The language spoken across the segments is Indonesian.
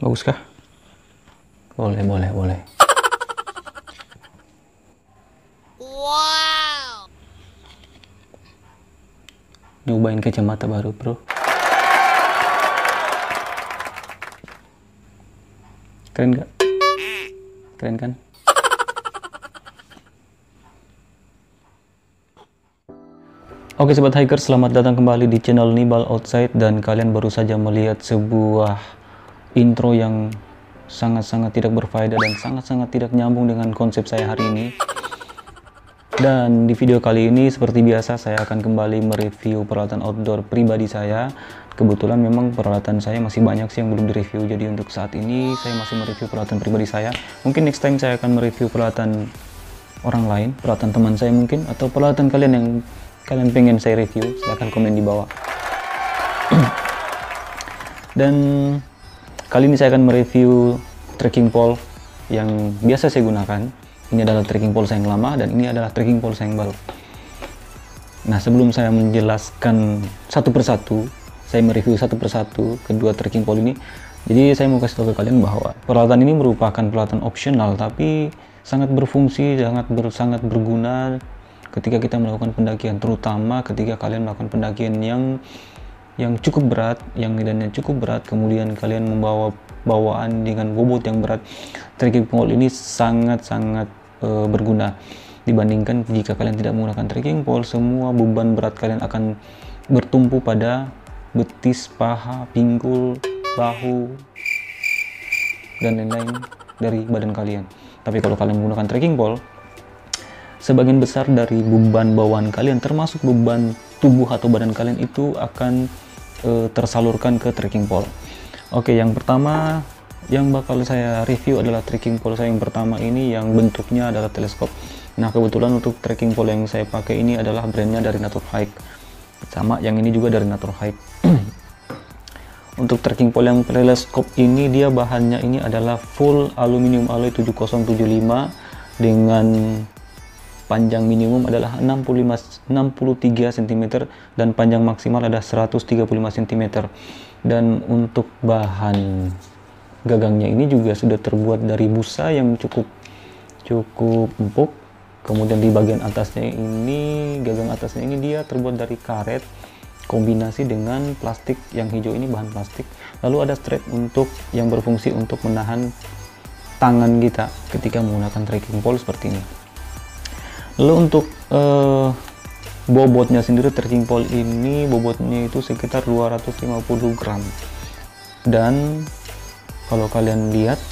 Bagus kah? Boleh, boleh, boleh. Wow. Nyobain kacamata baru, bro. Keren nggak? Keren kan? Oke sobat hiker, selamat datang kembali di channel Nibal Outside, dan kalian baru saja melihat sebuah intro yang sangat-sangat tidak berfaedah dan sangat-sangat tidak nyambung dengan konsep saya hari ini. Dan di video kali ini seperti biasa saya akan kembali mereview peralatan outdoor pribadi saya. Kebetulan memang peralatan saya masih banyak sih yang belum direview, jadi untuk saat ini saya masih mereview peralatan pribadi saya. Mungkin next time saya akan mereview peralatan orang lain, peralatan teman saya mungkin, atau peralatan kalian yang kalian pengen saya review, silahkan komen di bawah. Dan kali ini saya akan mereview trekking pole yang biasa saya gunakan. Ini adalah trekking pole saya yang lama dan ini adalah trekking pole saya yang baru. Nah, sebelum saya menjelaskan satu persatu, saya mereview satu persatu kedua trekking pole ini. Jadi saya mau kasih tahu ke kalian bahwa peralatan ini merupakan peralatan opsional tapi sangat berfungsi, sangat berguna ketika kita melakukan pendakian, terutama ketika kalian melakukan pendakian yang cukup berat, yang medannya cukup berat, kemudian kalian membawa bawaan dengan bobot yang berat. Trekking pole ini sangat-sangat berguna dibandingkan jika kalian tidak menggunakan trekking pole. Semua beban berat kalian akan bertumpu pada betis, paha, pinggul, bahu, dan lain-lain dari badan kalian. Tapi kalau kalian menggunakan trekking pole, sebagian besar dari beban bawaan kalian, termasuk beban tubuh atau badan kalian, itu akan tersalurkan ke trekking pole. Oke, yang pertama yang bakal saya review adalah trekking pole saya yang pertama ini, yang bentuknya adalah teleskop. Nah, kebetulan untuk trekking pole yang saya pakai ini adalah brandnya dari Naturhike, sama yang ini juga dari Naturhike. Untuk trekking pole yang teleskop ini, dia bahannya ini adalah full aluminium alloy 7075 dengan panjang minimum adalah 63 cm dan panjang maksimal adalah 135 cm. Dan untuk bahan gagangnya ini juga sudah terbuat dari busa yang cukup empuk. Kemudian di bagian atasnya ini, gagang atasnya ini dia terbuat dari karet kombinasi dengan plastik yang hijau ini, bahan plastik. Lalu ada strap untuk yang berfungsi untuk menahan tangan kita ketika menggunakan trekking pole seperti ini. Lalu untuk bobotnya sendiri, trekking pole ini bobotnya itu sekitar 250 gram. Dan kalau kalian lihat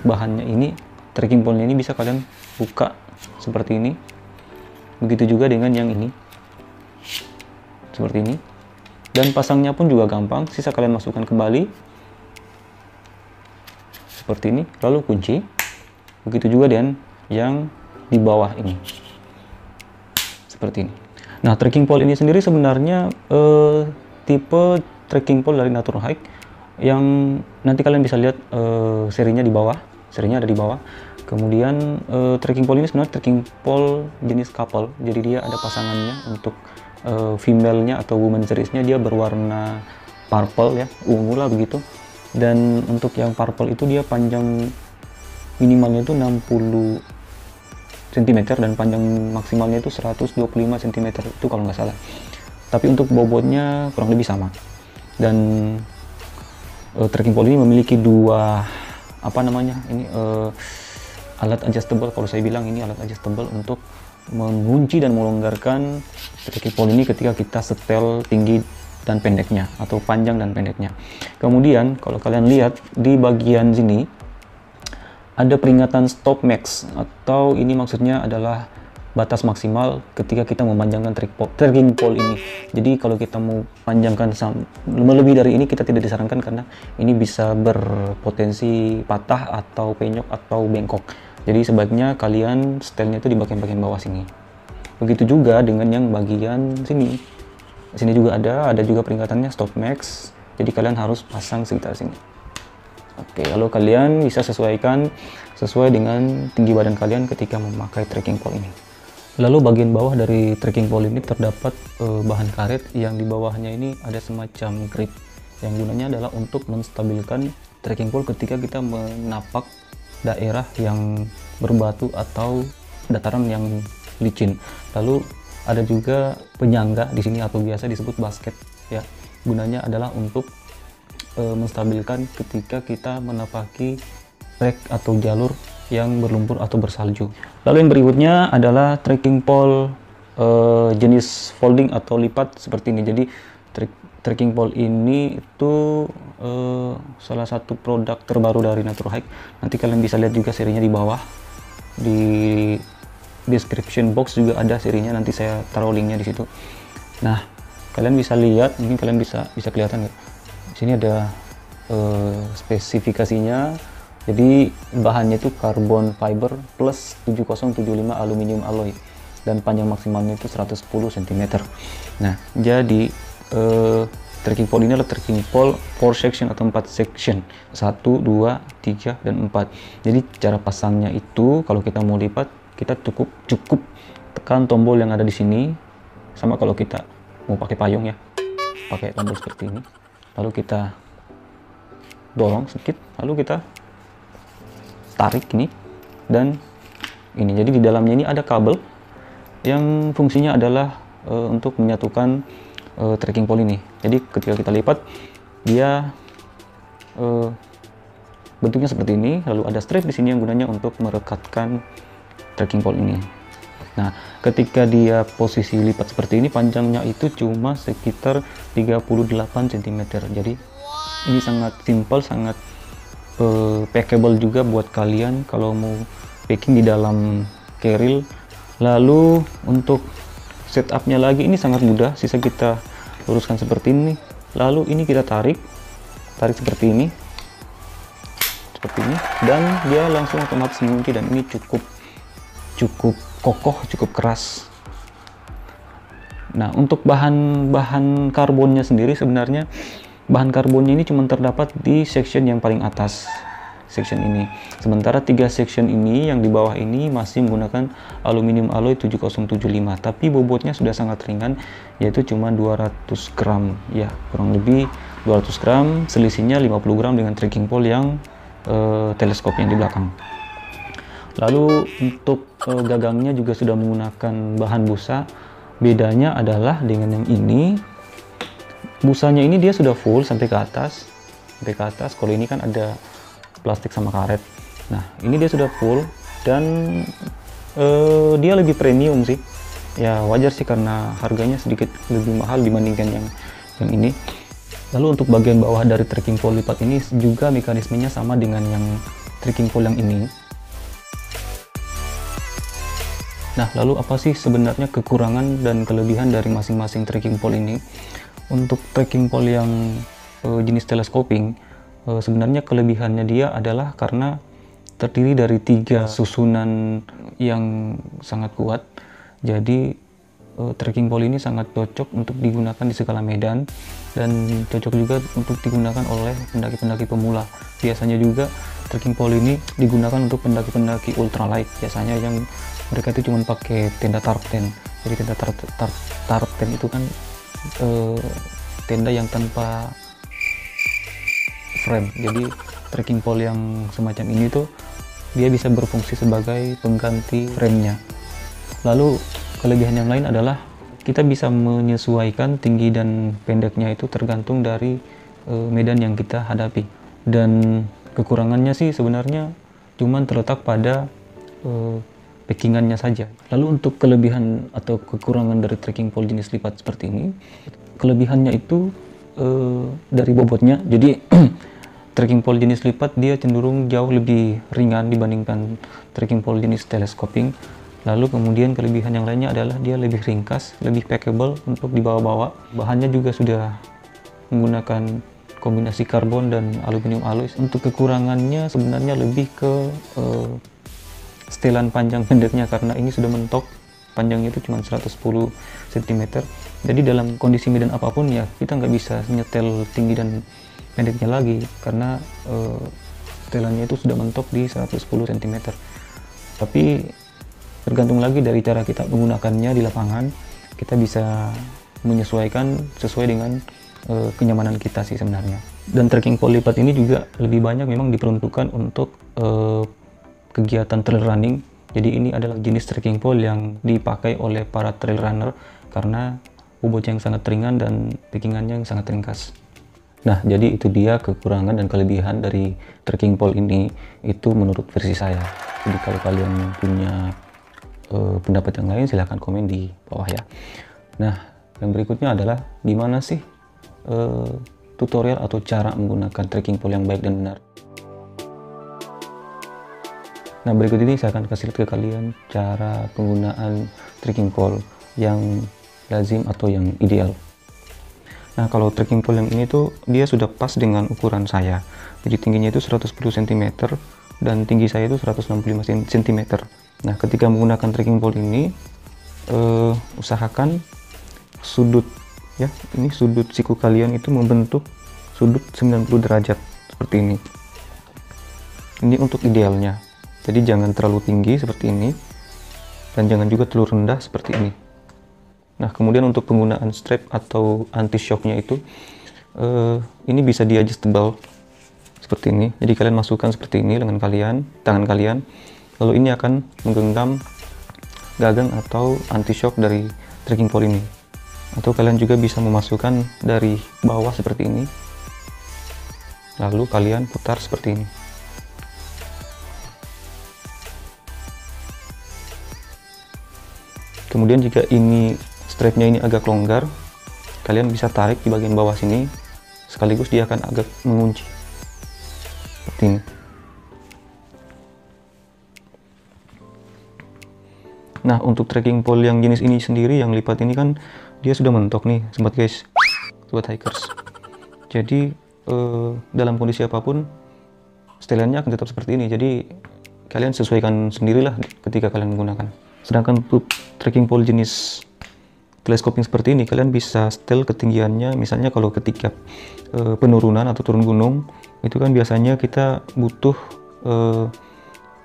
bahannya ini, trekking pole ini bisa kalian buka seperti ini. Begitu juga dengan yang ini, seperti ini. Dan pasangnya pun juga gampang, sisa kalian masukkan kembali seperti ini, lalu kunci. Begitu juga dengan yang di bawah ini, seperti ini. Nah, trekking pole ini sendiri sebenarnya tipe trekking pole dari Naturhike yang nanti kalian bisa lihat serinya di bawah, serinya ada di bawah. Kemudian trekking pole ini sebenarnya trekking pole jenis couple, jadi dia ada pasangannya. Untuk female-nya atau woman series-nya dia berwarna purple ya, ungu lah begitu. Dan untuk yang purple itu dia panjang minimalnya itu 60 cm dan panjang maksimalnya itu 125 cm itu kalau nggak salah. Tapi untuk bobotnya kurang lebih sama. Dan trekking pole ini memiliki dua alat adjustable. Kalau saya bilang ini alat adjustable untuk mengunci dan melonggarkan trekking pole ini ketika kita setel tinggi dan pendeknya atau panjang dan pendeknya. Kemudian kalau kalian lihat di bagian sini ada peringatan stop max, atau ini maksudnya adalah batas maksimal ketika kita memanjangkan trekking pole ini. Jadi kalau kita mau panjangkan lebih dari ini, kita tidak disarankan karena ini bisa berpotensi patah atau penyok atau bengkok. Jadi sebaiknya kalian setelnya itu di bagian-bagian bawah sini. Begitu juga dengan yang bagian sini. Sini juga ada juga peringatannya stop max. Jadi kalian harus pasang sekitar sini. Oke, lalu kalian bisa sesuaikan sesuai dengan tinggi badan kalian ketika memakai trekking pole ini. Lalu bagian bawah dari trekking pole ini terdapat bahan karet yang di bawahnya ini ada semacam grip yang gunanya adalah untuk menstabilkan trekking pole ketika kita menapak daerah yang berbatu atau dataran yang licin. Lalu ada juga penyangga di sini atau biasa disebut basket ya. Gunanya adalah untuk menstabilkan ketika kita menapaki trek atau jalur yang berlumpur atau bersalju. Lalu yang berikutnya adalah trekking pole jenis folding atau lipat seperti ini. Jadi trekking pole ini itu salah satu produk terbaru dari Naturhike. Nanti kalian bisa lihat juga serinya di bawah, di description box juga ada serinya, nanti saya taruh linknya di situ. Nah, kalian bisa lihat, mungkin kalian bisa kelihatan ya. Di sini ada spesifikasinya. Jadi bahannya itu carbon fiber plus 7075 aluminium alloy dan panjang maksimalnya itu 110 cm. Nah, jadi trekking pole ini adalah trekking pole 4 section atau 4 section, 1, 2, 3, dan 4. Jadi cara pasangnya itu kalau kita mau lipat, kita cukup tekan tombol yang ada di sini, sama kalau kita mau pakai payung ya, pakai tombol seperti ini. Lalu kita dorong sedikit, lalu kita tarik ini dan ini. Jadi di dalamnya ini ada kabel yang fungsinya adalah untuk menyatukan trekking pole ini. Jadi ketika kita lipat, dia bentuknya seperti ini. Lalu ada strap di sini yang gunanya untuk merekatkan trekking pole ini. Nah, ketika dia posisi lipat seperti ini, panjangnya itu cuma sekitar 38 cm. Jadi ini sangat simple, sangat packable juga buat kalian kalau mau packing di dalam carrier. Lalu untuk setupnya lagi ini sangat mudah, sisa kita luruskan seperti ini, lalu ini kita tarik seperti ini, dan dia langsung otomatis mengunci, dan ini cukup kokoh, cukup keras. Nah, untuk bahan karbonnya sendiri, sebenarnya bahan karbonnya ini cuma terdapat di section yang paling atas, section ini. Sementara 3 section ini yang di bawah ini masih menggunakan aluminium alloy 7075, tapi bobotnya sudah sangat ringan, yaitu cuma 200 gram ya, kurang lebih 200 gram, selisihnya 50 gram dengan trekking pole yang teleskop yang di belakang. Lalu untuk gagangnya juga sudah menggunakan bahan busa. Bedanya adalah dengan yang ini, busanya ini dia sudah full sampai ke atas. Kalau ini kan ada plastik sama karet. Nah, ini dia sudah full dan dia lebih premium sih. Ya wajar sih karena harganya sedikit lebih mahal dibandingkan yang ini. Lalu untuk bagian bawah dari trekking pole lipat ini juga mekanismenya sama dengan yang trekking pole yang ini. Nah, lalu apa sih sebenarnya kekurangan dan kelebihan dari masing-masing trekking pole ini? Untuk trekking pole yang jenis telescoping, sebenarnya kelebihannya dia adalah karena terdiri dari 3 susunan yang sangat kuat. Jadi trekking pole ini sangat cocok untuk digunakan di segala medan dan cocok juga untuk digunakan oleh pendaki-pendaki pemula. Biasanya juga trekking pole ini digunakan untuk pendaki-pendaki ultralight, biasanya yang mereka itu cuma pakai tenda tarp tent. Jadi tenda tarp tent itu kan tenda yang tanpa frame. Jadi trekking pole yang semacam ini tuh dia bisa berfungsi sebagai pengganti framenya. Lalu kelebihan yang lain adalah kita bisa menyesuaikan tinggi dan pendeknya itu tergantung dari medan yang kita hadapi. Dan kekurangannya sih sebenarnya cuman terletak pada packingannya saja. Lalu untuk kelebihan atau kekurangan dari trekking pole jenis lipat seperti ini, kelebihannya itu dari bobotnya. Jadi trekking pole jenis lipat dia cenderung jauh lebih ringan dibandingkan trekking pole jenis telescoping. Lalu kemudian kelebihan yang lainnya adalah dia lebih ringkas, lebih packable untuk dibawa-bawa. Bahannya juga sudah menggunakan kombinasi karbon dan aluminium alloy. Untuk kekurangannya sebenarnya lebih ke setelan panjang pendeknya, karena ini sudah mentok, panjangnya itu cuma 110 cm. Jadi dalam kondisi medan apapun ya kita nggak bisa nyetel tinggi dan pendeknya lagi, karena setelannya itu sudah mentok di 110 cm. Tapi tergantung lagi dari cara kita menggunakannya di lapangan, kita bisa menyesuaikan sesuai dengan kenyamanan kita sih sebenarnya. Dan trekking pole lipat ini juga lebih banyak memang diperuntukkan untuk kegiatan trail running. Jadi ini adalah jenis trekking pole yang dipakai oleh para trail runner karena bobotnya yang sangat ringan dan packingannya yang sangat ringkas. Nah, jadi itu dia kekurangan dan kelebihan dari trekking pole ini, itu menurut versi saya. Jadi kalau kalian punya pendapat yang lain, silahkan komen di bawah ya. Nah, yang berikutnya adalah gimana sih tutorial atau cara menggunakan trekking pole yang baik dan benar. Nah, berikut ini saya akan kasih lihat ke kalian cara penggunaan trekking pole yang lazim atau yang ideal. Nah, kalau trekking pole yang ini tuh dia sudah pas dengan ukuran saya. Jadi tingginya itu 110 cm dan tinggi saya itu 165 cm. Nah, ketika menggunakan trekking pole ini usahakan sudut ya, ini sudut siku kalian itu membentuk sudut 90 derajat seperti ini. Ini untuk idealnya. Jadi jangan terlalu tinggi seperti ini dan jangan juga terlalu rendah seperti ini. Nah, kemudian untuk penggunaan strap atau anti shocknya itu ini bisa di adjustable seperti ini. Jadi kalian masukkan seperti ini dengan tangan kalian, lalu ini akan menggenggam gagang atau anti shock dari trekking pole ini. Atau kalian juga bisa memasukkan dari bawah seperti ini, lalu kalian putar seperti ini. Kemudian jika ini strapnya ini agak longgar, kalian bisa tarik di bagian bawah sini, sekaligus dia akan agak mengunci seperti ini. Nah, untuk trekking pole yang jenis ini sendiri, yang lipat ini kan dia sudah mentok nih sobat guys, sobat hikers. Jadi dalam kondisi apapun setelannya akan tetap seperti ini. Jadi kalian sesuaikan sendirilah ketika kalian menggunakan. Sedangkan untuk trekking pole jenis telescoping seperti ini, kalian bisa setel ketinggiannya. Misalnya kalau ketika penurunan atau turun gunung, itu kan biasanya kita butuh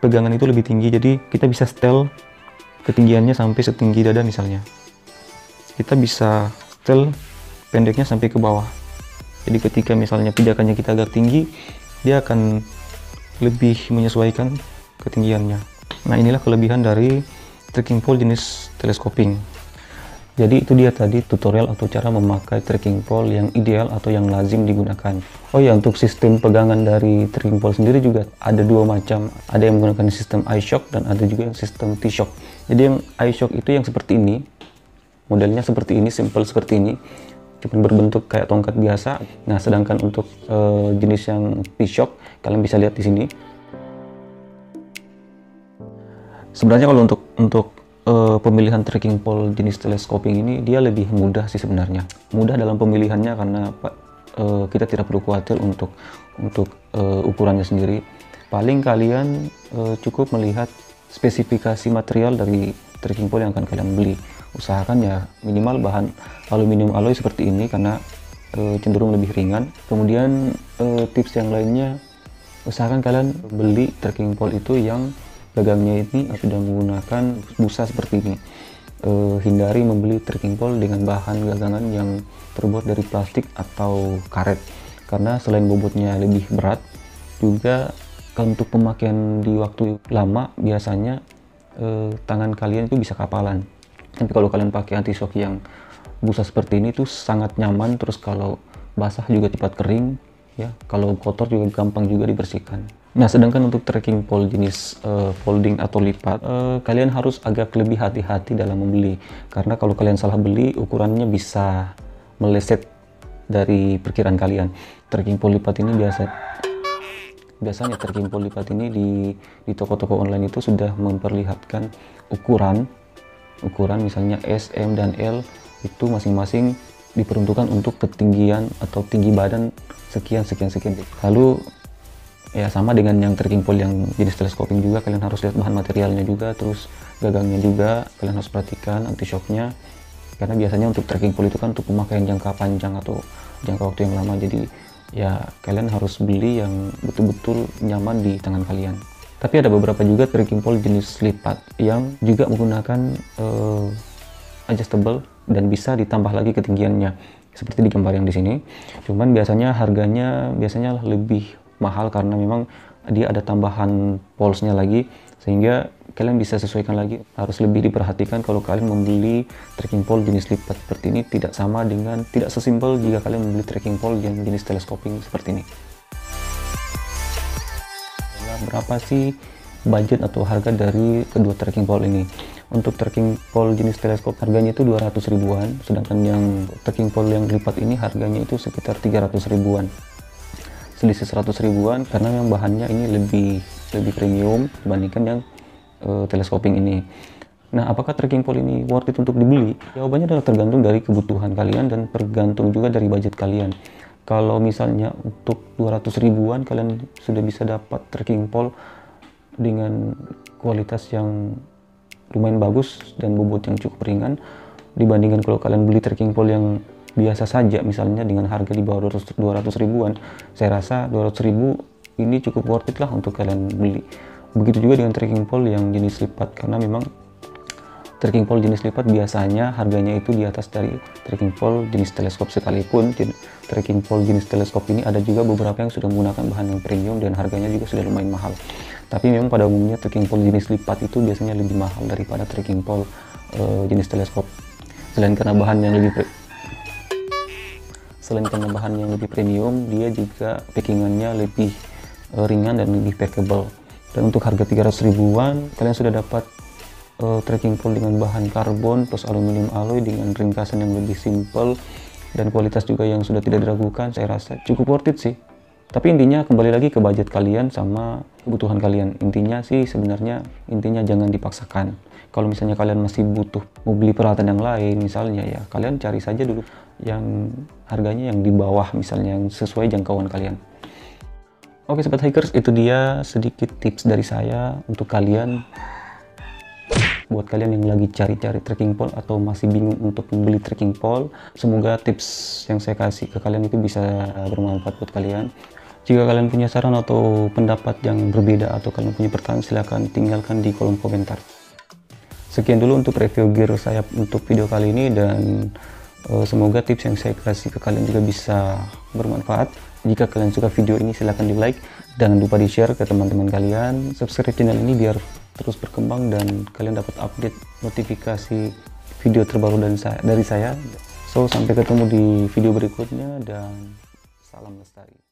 pegangan itu lebih tinggi. Jadi kita bisa setel ketinggiannya sampai setinggi dada misalnya. Kita bisa setel pendeknya sampai ke bawah. Jadi ketika misalnya pijakannya kita agak tinggi, dia akan lebih menyesuaikan ketinggiannya. Nah, inilah kelebihan dari trekking pole jenis telescoping. Jadi itu dia tadi tutorial atau cara memakai trekking pole yang ideal atau yang lazim digunakan. Oh ya, untuk sistem pegangan dari trekking pole sendiri juga ada dua macam. Ada yang menggunakan sistem iShock dan ada juga yang sistem T-Shock. Jadi yang iShock itu yang seperti ini, modelnya seperti ini, simple seperti ini, cuma berbentuk kayak tongkat biasa. Nah, sedangkan untuk jenis yang T-Shock, kalian bisa lihat di sini. Sebenarnya kalau untuk pemilihan trekking pole jenis telescoping ini, dia lebih mudah sih sebenarnya. Mudah dalam pemilihannya karena kita tidak perlu khawatir untuk ukurannya sendiri. Paling kalian cukup melihat spesifikasi material dari trekking pole yang akan kalian beli. Usahakan ya minimal bahan aluminium alloy seperti ini karena cenderung lebih ringan. Kemudian tips yang lainnya, usahakan kalian beli trekking pole itu yang gagangnya ini sudah menggunakan busa seperti ini. Hindari membeli trekking pole dengan bahan gagangan yang terbuat dari plastik atau karet, karena selain bobotnya lebih berat, juga untuk pemakaian di waktu lama biasanya tangan kalian itu bisa kapalan. Tapi kalau kalian pakai anti shock yang busa seperti ini tuh sangat nyaman, terus kalau basah juga cepat kering ya, kalau kotor juga gampang juga dibersihkan. Nah, sedangkan untuk trekking pole jenis folding atau lipat, kalian harus agak lebih hati-hati dalam membeli, karena kalau kalian salah beli, ukurannya bisa meleset dari perkiraan kalian. Trekking pole lipat ini biasanya trekking pole lipat ini di toko-toko online itu sudah memperlihatkan ukuran misalnya S, M, dan L itu masing-masing diperuntukkan untuk ketinggian atau tinggi badan sekian. Lalu ya sama dengan yang trekking pole yang jenis telescoping juga, kalian harus lihat bahan materialnya juga, terus gagangnya juga kalian harus perhatikan, anti shocknya, karena biasanya untuk trekking pole itu kan untuk pemakaian jangka panjang atau jangka waktu yang lama. Jadi ya kalian harus beli yang betul-betul nyaman di tangan kalian. Tapi ada beberapa juga trekking pole jenis lipat yang juga menggunakan adjustable dan bisa ditambah lagi ketinggiannya. seperti di gambar yang di sini. Cuman biasanya harganya lebih mahal karena memang dia ada tambahan polsnya lagi, sehingga kalian bisa sesuaikan lagi. Harus lebih diperhatikan kalau kalian membeli trekking pole jenis lipat seperti ini, tidak sesimpel jika kalian membeli trekking pole yang jenis telescoping seperti ini. Berapa sih budget atau harga dari kedua trekking pole ini? Untuk trekking pole jenis teleskop harganya itu 200 ribuan, sedangkan yang trekking pole yang lipat ini harganya itu sekitar 300 ribuan. Selisih 100 ribuan karena memang bahannya ini lebih premium dibandingkan yang telescoping ini. Nah, apakah trekking pole ini worth it untuk dibeli? Jawabannya adalah tergantung dari kebutuhan kalian dan tergantung juga dari budget kalian. Kalau misalnya untuk 200 ribuan kalian sudah bisa dapat trekking pole dengan kualitas yang lumayan bagus dan bobot yang cukup ringan, dibandingkan kalau kalian beli trekking pole yang biasa saja misalnya dengan harga di bawah 200 ribuan. Saya rasa 200 ribu ini cukup worth it lah untuk kalian beli. Begitu juga dengan trekking pole yang jenis lipat, karena memang trekking pole jenis lipat biasanya harganya itu di atas dari trekking pole jenis teleskop, sekalipun trekking pole jenis teleskop ini ada juga beberapa yang sudah menggunakan bahan yang premium dan harganya juga sudah lumayan mahal. Tapi memang pada umumnya trekking pole jenis lipat itu biasanya lebih mahal daripada trekking pole jenis teleskop. Selain karena bahan yang lebih premium, dia juga packingannya lebih ringan dan lebih packable. Dan untuk harga 300 ribuan kalian sudah dapat trekking pole dengan bahan karbon plus aluminium alloy dengan ringkasan yang lebih simple dan kualitas juga yang sudah tidak diragukan. Saya rasa cukup worth it sih. Tapi intinya kembali lagi ke budget kalian sama kebutuhan kalian. Intinya jangan dipaksakan. Kalau misalnya kalian masih butuh mau beli peralatan yang lain misalnya, ya kalian cari saja dulu yang harganya yang di bawah, misalnya yang sesuai jangkauan kalian. Oke sobat hikers, itu dia sedikit tips dari saya untuk kalian. Buat kalian yang lagi cari-cari trekking pole atau masih bingung untuk membeli trekking pole, semoga tips yang saya kasih ke kalian itu bisa bermanfaat buat kalian. Jika kalian punya saran atau pendapat yang berbeda atau kalian punya pertanyaan, silahkan tinggalkan di kolom komentar. Sekian dulu untuk review gear saya untuk video kali ini, dan semoga tips yang saya kasih ke kalian juga bisa bermanfaat. Jika kalian suka video ini, silahkan di like, jangan lupa di share ke teman-teman kalian, subscribe channel ini biar terus berkembang dan kalian dapat update notifikasi video terbaru dari saya. So sampai ketemu di video berikutnya dan salam lestari.